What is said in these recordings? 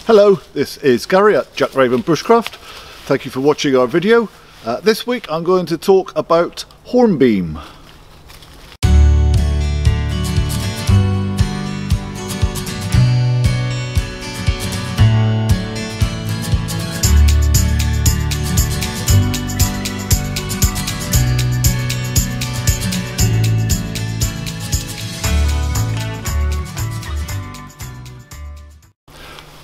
Hello, this is Gary at Jack Raven Bushcraft. Thank you for watching our video. This week I'm going to talk about Hornbeam.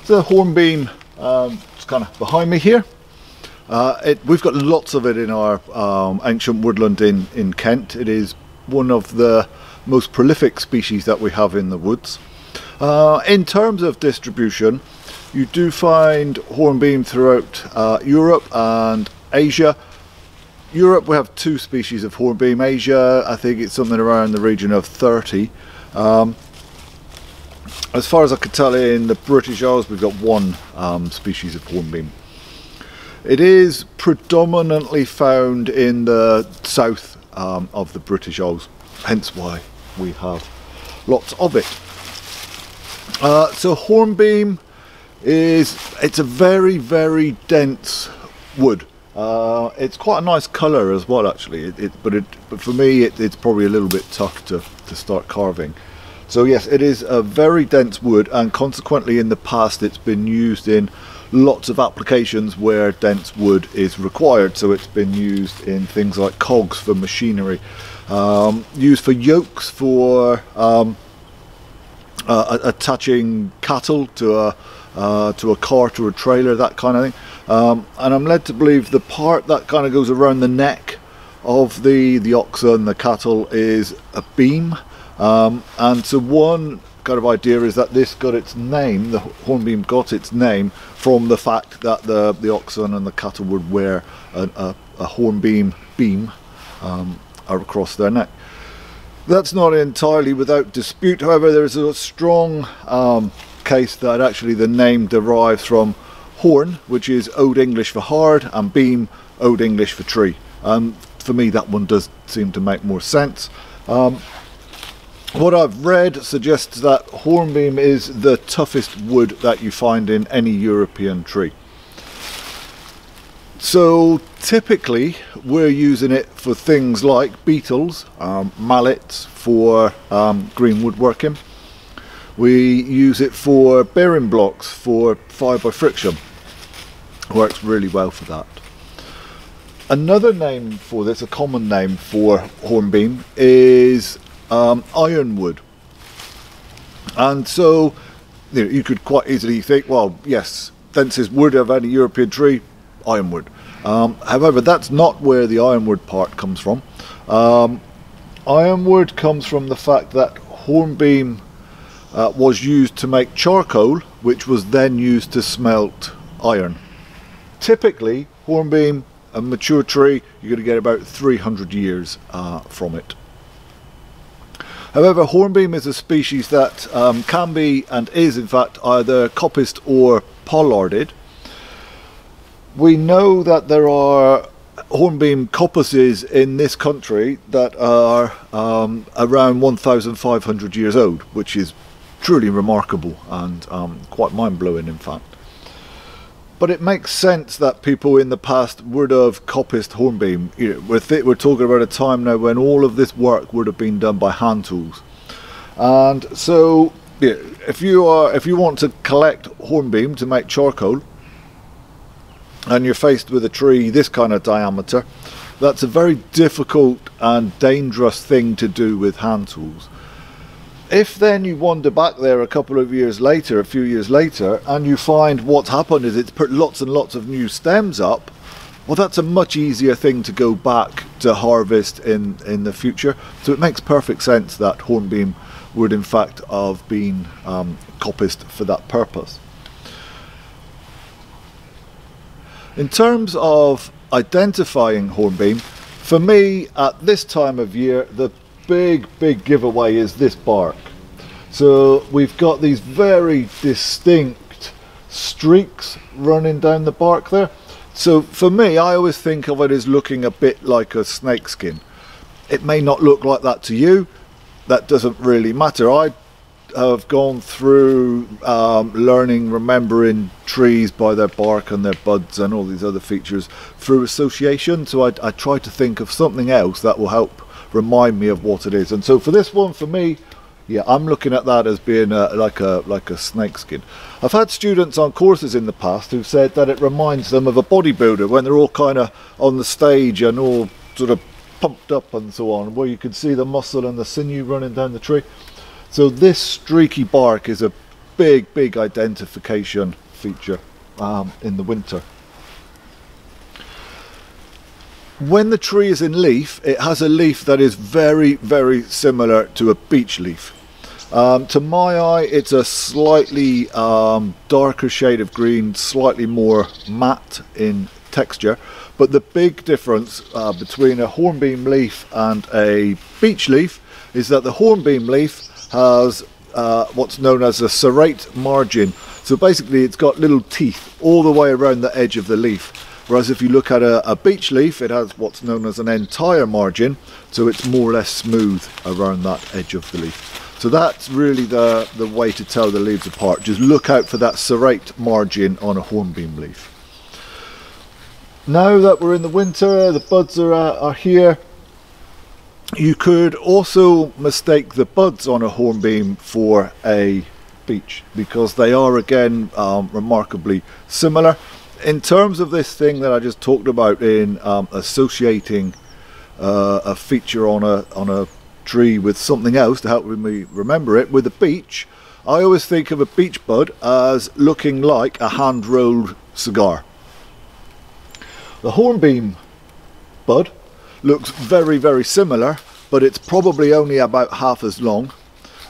The Hornbeam is kind of behind me here. We've got lots of it in our ancient woodland in Kent. It is one of the most prolific species that we have in the woods. In terms of distribution, you do find Hornbeam throughout Europe and Asia. Europe we have 2 species of Hornbeam. Asia, I think it's something around the region of 30. As far as I can tell, in the British Isles we've got 1 species of Hornbeam. It is predominantly found in the south of the British Isles, hence why we have lots of it. So Hornbeam it's a very, very dense wood. It's quite a nice colour as well, actually. But for me it's probably a little bit tough to start carving. So yes, it is a very dense wood, and consequently in the past it's been used in lots of applications where dense wood is required. So it's been used in things like cogs for machinery, used for yokes for attaching cattle to a cart or a trailer, that kind of thing. And I'm led to believe the part that kind of goes around the neck of the oxen, the cattle, is a beam. And so one kind of idea is that this got its name, the Hornbeam got its name from the fact that the oxen and the cattle would wear a hornbeam beam across their neck. That's not entirely without dispute. However, there is a strong case that actually the name derives from horn, which is Old English for hard, and beam, Old English for tree. For me that one does seem to make more sense. What I've read suggests that Hornbeam is the toughest wood that you find in any European tree. So typically we're using it for things like beetles, mallets for green woodworking. We use it for bearing blocks for fibre friction. Works really well for that. Another name for this, a common name for Hornbeam, is ironwood. And so you could quite easily think, well, yes, densest wood of any European tree, ironwood. However, that's not where the ironwood part comes from. Ironwood comes from the fact that Hornbeam was used to make charcoal, which was then used to smelt iron. Typically, Hornbeam, a mature tree, you're going to get about 300 years from it. However, Hornbeam is a species that can be, and is in fact, either coppiced or pollarded. We know that there are Hornbeam coppices in this country that are around 1,500 years old, which is truly remarkable and quite mind-blowing in fact. But it makes sense that people in the past would have coppiced Hornbeam. We're talking about a time now when all of this work would have been done by hand tools. And so if you want to collect Hornbeam to make charcoal, and you're faced with a tree this kind of diameter, that's a very difficult and dangerous thing to do with hand tools. If then you wander back there a couple of years later, a few years later, and you find what's happened is it's put lots and lots of new stems up, well, that's a much easier thing to go back to harvest in the future. So it makes perfect sense that Hornbeam would in fact have been coppiced for that purpose. In terms of identifying Hornbeam, for me at this time of year, the big giveaway is this bark. So we've got these very distinct streaks running down the bark there. So for me, I always think of it as looking a bit like a snakeskin. It may not look like that to you. That doesn't really matter. I have gone through learning, remembering trees by their bark and their buds and all these other features through association. So I try to think of something else that will help remind me of what it is. And so for this one, for me, yeah, I'm looking at that as being like a snakeskin. I've had students on courses in the past who said that it reminds them of a bodybuilder when they're all kind of on the stage and all sort of pumped up and so on, where you can see the muscle and the sinew running down the tree. So this streaky bark is a big identification feature in the winter. When the tree is in leaf, it has a leaf that is very similar to a beech leaf. To my eye, it's a slightly darker shade of green, slightly more matte in texture. But the big difference between a hornbeam leaf and a beech leaf is that the hornbeam leaf has what's known as a serrate margin. So basically it's got little teeth all the way around the edge of the leaf. Whereas if you look at a beech leaf, it has what's known as an entire margin. So it's more or less smooth around that edge of the leaf. So that's really the way to tell the leaves apart. Just look out for that serrate margin on a hornbeam leaf. Now that we're in the winter, the buds are here. You could also mistake the buds on a hornbeam for a beech, because they are again remarkably similar. In terms of this thing that I just talked about in associating a feature on a tree with something else to help me remember it, with a beech, I always think of a beech bud as looking like a hand-rolled cigar. The hornbeam bud looks very similar, but it's probably only about half as long,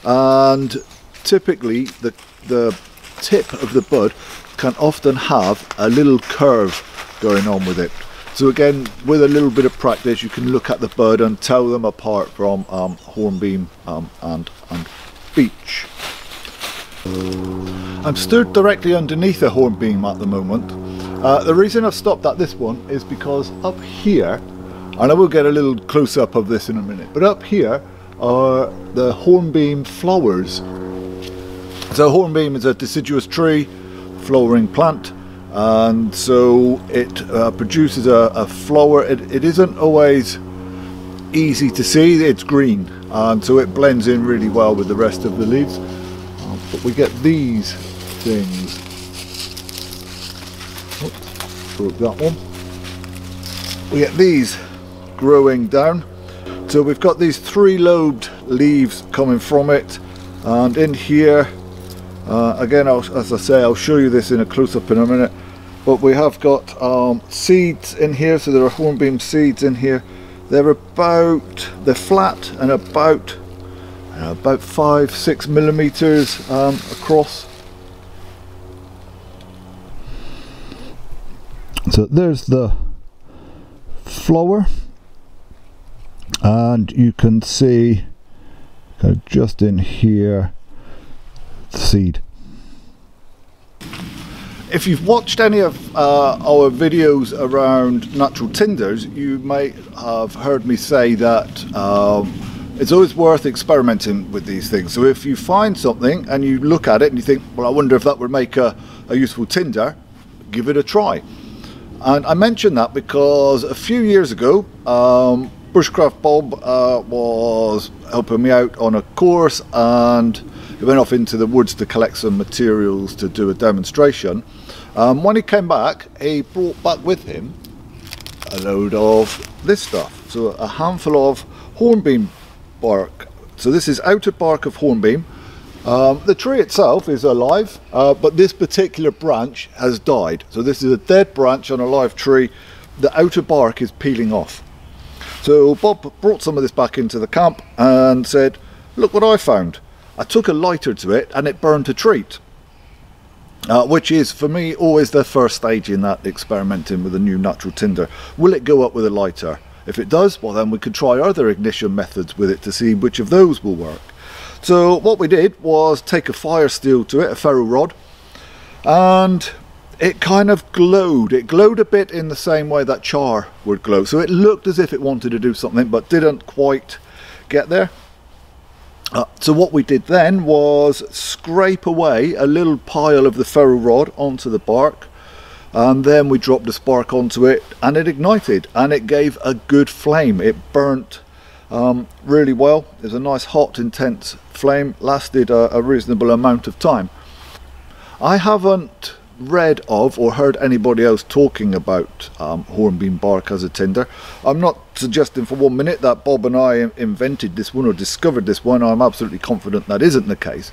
and typically the tip of the bud can often have a little curve going on with it. So again, with a little bit of practice, you can look at the bud and tell them apart from hornbeam and beech. I'm stood directly underneath a hornbeam at the moment. The reason I've stopped at this one is because up here, and I will get a little close-up of this in a minute, but up here are the hornbeam flowers. So hornbeam is a deciduous tree, flowering plant, and so it produces a flower. It isn't always easy to see. It's green, and so it blends in really well with the rest of the leaves. But we get these things. Oops, broke that one. We get these growing down. So we've got these three-lobed leaves coming from it, and in here, again, as I say, I'll show you this in a close-up in a minute, but we have got seeds in here. So there are hornbeam seeds in here. They're flat and about 5-6 millimeters across. So there's the flower, and you can see just in here the seed. If you've watched any of our videos around natural tinders, you may have heard me say that it's always worth experimenting with these things. So if you find something and you look at it and you think, well, I wonder if that would make a useful tinder, give it a try. And I mention that because a few years ago, Bushcraft Bob was helping me out on a course, and he went off into the woods to collect some materials to do a demonstration. When he came back, he brought back with him a load of this stuff. So a handful of hornbeam bark. So this is outer bark of hornbeam. The tree itself is alive, but this particular branch has died. So this is a dead branch on a live tree. The outer bark is peeling off. So Bob brought some of this back into the camp and said, look what I found. I took a lighter to it and it burned a treat. Which is, for me, always the first stage in that experimenting with a new natural tinder. Will it go up with a lighter? If it does, well then we could try other ignition methods with it to see which of those will work. So what we did was take a fire steel to it, a ferro rod, and it kind of glowed. It glowed a bit in the same way that char would glow. So it looked as if it wanted to do something but didn't quite get there. So what we did then was scrape away a little pile of the ferro rod onto the bark, and then we dropped the spark onto it and it ignited and it gave a good flame. It burnt really well. It was a nice hot intense flame, lasted a reasonable amount of time. I haven't read of or heard anybody else talking about hornbeam bark as a tinder. I'm not suggesting for 1 minute that Bob and I invented this one or discovered this one. I'm absolutely confident that isn't the case,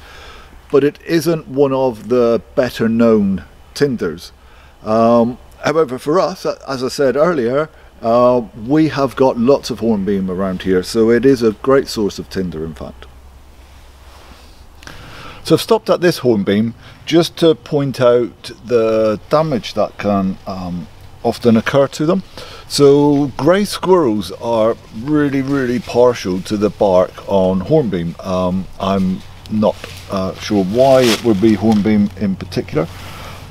but it isn't one of the better known tinders. However, for us, as I said earlier, we have got lots of hornbeam around here, so it is a great source of tinder in fact. So I've stopped at this hornbeam just to point out the damage that can often occur to them. So grey squirrels are really partial to the bark on hornbeam. I'm not sure why it would be hornbeam in particular,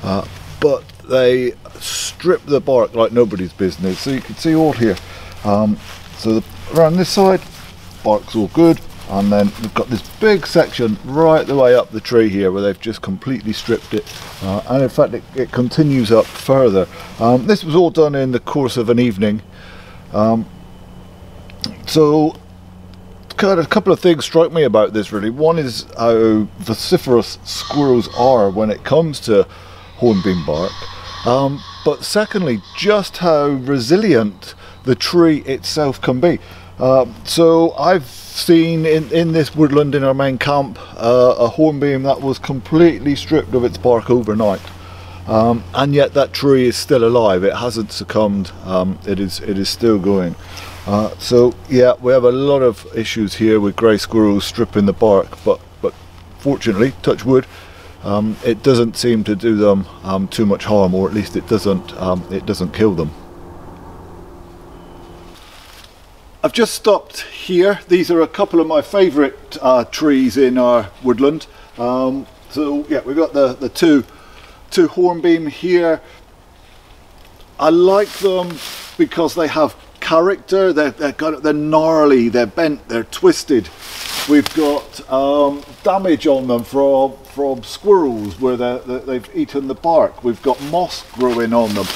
but they strip the bark like nobody's business. So you can see all here. So around this side, bark's all good. And then we've got this big section right the way up the tree here where they've just completely stripped it, and in fact it continues up further. This was all done in the course of an evening. So a couple of things strike me about this really. One is how vociferous squirrels are when it comes to hornbeam bark, but secondly just how resilient the tree itself can be. So I've seen in this woodland in our main camp a hornbeam that was completely stripped of its bark overnight, and yet that tree is still alive. It hasn't succumbed. It is still going. So yeah, we have a lot of issues here with grey squirrels stripping the bark, but fortunately, touch wood, it doesn't seem to do them too much harm, or at least it doesn't kill them. I've just stopped here. These are a couple of my favourite trees in our woodland. So yeah, we've got the two hornbeam here. I like them because they have character. They're gnarly, they're bent, they're twisted. We've got damage on them from squirrels where they've eaten the bark. We've got moss growing on them.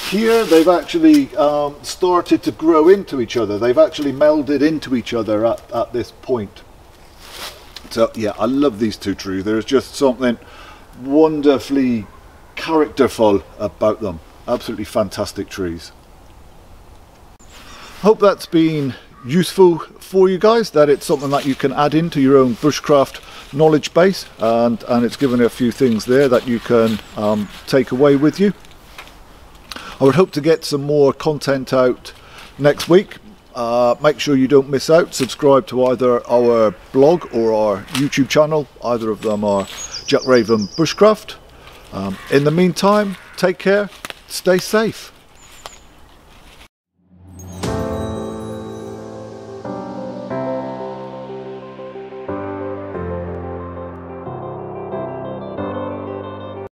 Here they've actually started to grow into each other. They've actually melded into each other at this point. So yeah, I love these two trees. There's just something wonderfully characterful about them. Absolutely fantastic trees. Hope that's been useful for you guys, that it's something that you can add into your own bushcraft knowledge base, and it's given you a few things there that you can take away with you. I would hope to get some more content out next week. Make sure you don't miss out. Subscribe to either our blog or our YouTube channel. Either of them are Jack Raven Bushcraft. In the meantime, take care, stay safe.